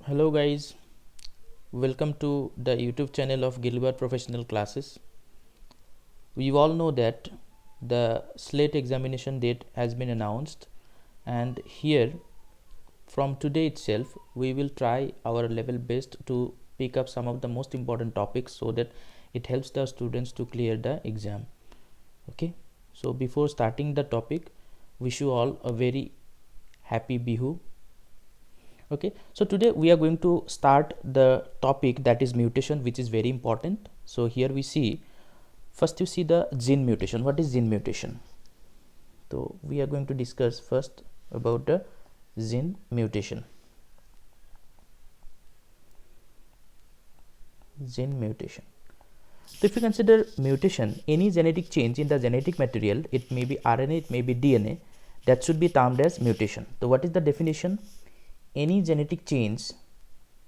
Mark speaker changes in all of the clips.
Speaker 1: Hello guys, welcome to the YouTube channel of Gilbert Professional Classes. We all know that the slate examination date has been announced, and here from today itself we will try our level best to pick up some of the most important topics so that it helps the students to clear the exam. Okay, so before starting the topic, wish you all a very happy Bihu. Okay, so today we are going to start the topic that is mutation, which is very important. So here we see, first you see the gene mutation. What is gene mutation? So we are going to discuss first about the gene mutation. Gene mutation. So if you consider mutation, any genetic change in the genetic material, it may be RNA, it may be DNA, that should be termed as mutation. So what is the definition? Any genetic change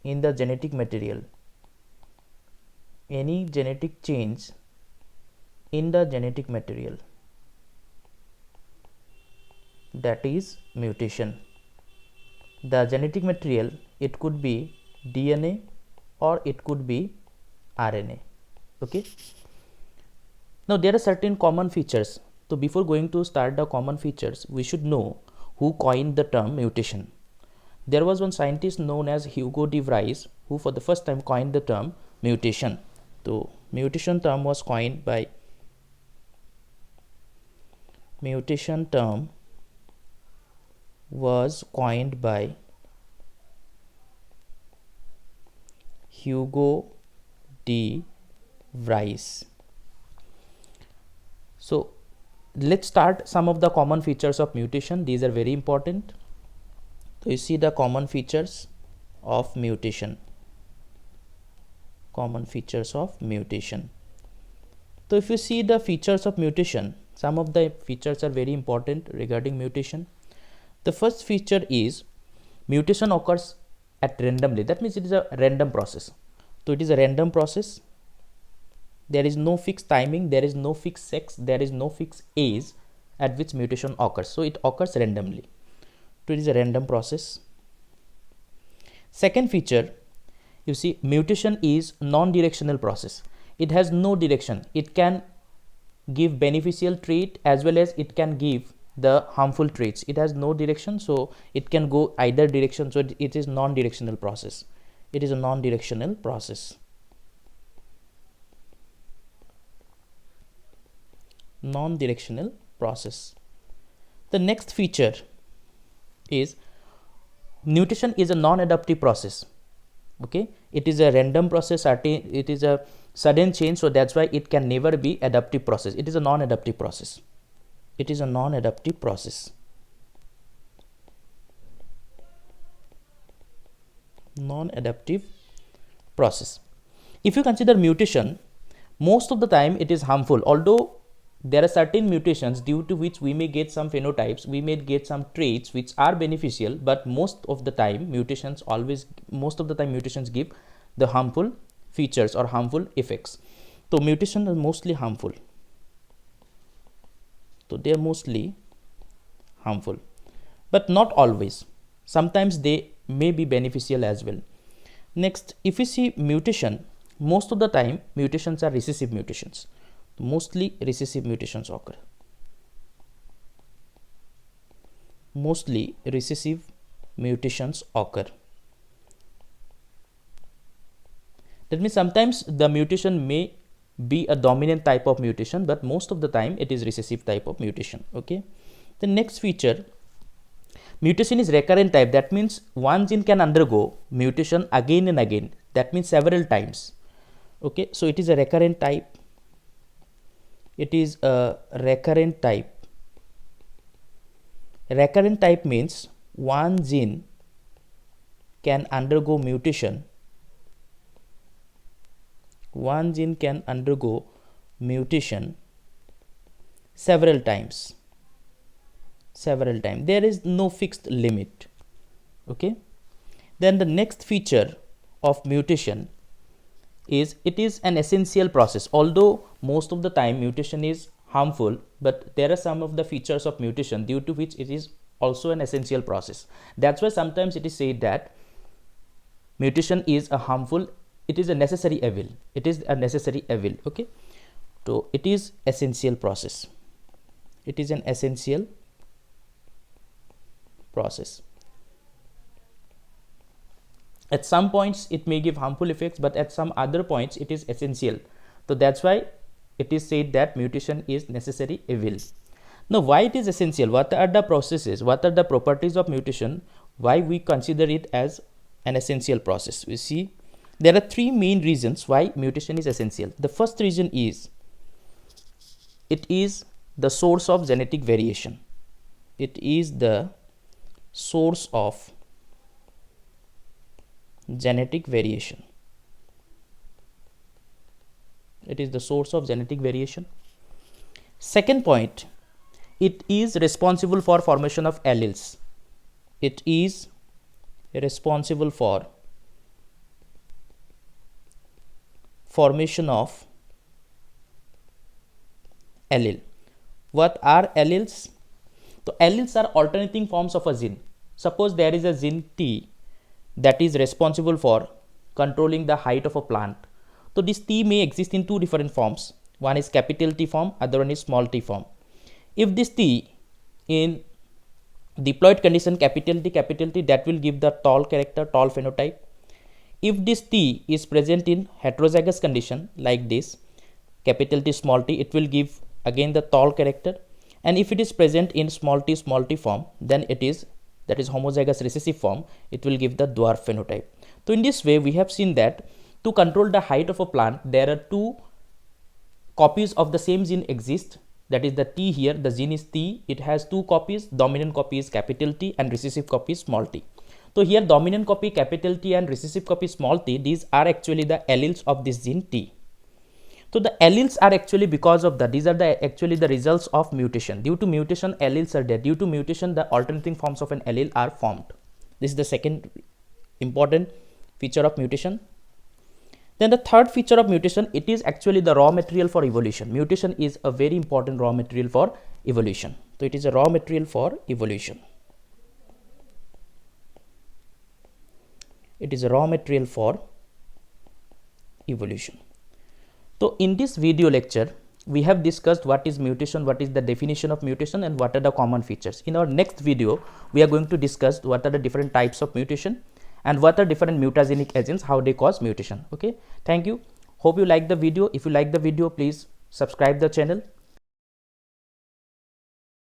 Speaker 1: in the genetic material, any genetic change in the genetic material, that is mutation. The genetic material, it could be DNA or it could be RNA. Okay, now there are certain common features. So before going to start the common features, we should know who coined the term mutation. There was one scientist known as Hugo de Vries who for the first time coined the term mutation. So mutation term was coined by Hugo de Vries. So let's start some of the common features of mutation. These are very important. So you see the common features of mutation. So if you see the features of mutation, some of the features are very important regarding mutation. The first feature is mutation occurs at randomly. That means it is a random process. So it is a random process. There is no fixed timing, there is no fixed sex, there is no fixed age at which mutation occurs. So it occurs randomly. So it is a random process. Second feature, you see, mutation is non-directional process. It has no direction. It can give beneficial trait as well as it can give the harmful traits. It has no direction, so it can go either direction. So it is non-directional process. It is a non-directional process. Non-directional process. The next feature is mutation is a non-adaptive process. Okay, it is a random process, it is a sudden change, so that's why it can never be adaptive process. It is a non-adaptive process. It is a non-adaptive process. Non-adaptive process. If you consider mutation, most of the time it is harmful, although there are certain mutations due to which we may get some phenotypes, we may get some traits which are beneficial, but most of the time mutations give the harmful features or harmful effects. So mutations are mostly harmful. So they are mostly harmful, but not always. Sometimes they may be beneficial as well. Next, if you see mutation, most of the time mutations are recessive mutations. Mostly recessive mutations occur. Mostly recessive mutations occur. That means sometimes the mutation may be a dominant type of mutation, but most of the time it is recessive type of mutation. Okay. The next feature, mutation is recurrent type. That means one gene can undergo mutation again and again. That means several times. Okay. So it is a recurrent type. It is a recurrent type. Recurrent type means one gene can undergo mutation. One gene can undergo mutation several times. There is no fixed limit. Okay. Then the next feature of mutation is it is an essential process. Although most of the time mutation is harmful, but there are some of the features of mutation due to which it is also an essential process. That's why sometimes it is said that mutation is a harmful, it is a necessary evil, it is a necessary evil. Okay, so it is essential process, it is an essential process. At some points it may give harmful effects, but at some other points it is essential. So that's why it is said that mutation is necessary evil. Now, why it is essential? What are the processes? What are the properties of mutation? Why we consider it as an essential process? We see there are three main reasons why mutation is essential. The first reason is it is the source of genetic variation. It is the source of genetic variation. It is the source of genetic variation. Second point, it is responsible for formation of alleles. It is responsible for formation of allele. What are alleles? So alleles are alternating forms of a gene. Suppose there is a gene T that is responsible for controlling the height of a plant. So this T may exist in two different forms. One is capital T form, other one is small t form. If this T in diploid condition capital T, that will give the tall character, tall phenotype. If this T is present in heterozygous condition like this, capital T small t, it will give again the tall character. And if it is present in small t form, then it is, that is homozygous recessive form, it will give the dwarf phenotype. So in this way we have seen that to control the height of a plant, there are two copies of the same gene exist. That is the T here, the gene is T, it has two copies, dominant copy is capital T and recessive copy is small t. So here dominant copy capital T and recessive copy small t, these are actually the alleles of this gene T. So the alleles are actually because of that, these are the actually the results of mutation. Due to mutation alleles are there, due to mutation the alternating forms of an allele are formed. This is the second important feature of mutation. Then the third feature of mutation, it is actually the raw material for evolution. Mutation is a very important raw material for evolution. So it is a raw material for evolution. It is a raw material for evolution. So in this video lecture, we have discussed what is mutation, what is the definition of mutation, and what are the common features. In our next video, we are going to discuss what are the different types of mutation and what are different mutagenic agents, how they cause mutation. Okay, thank you. Hope you like the video. If you like the video, please subscribe the channel.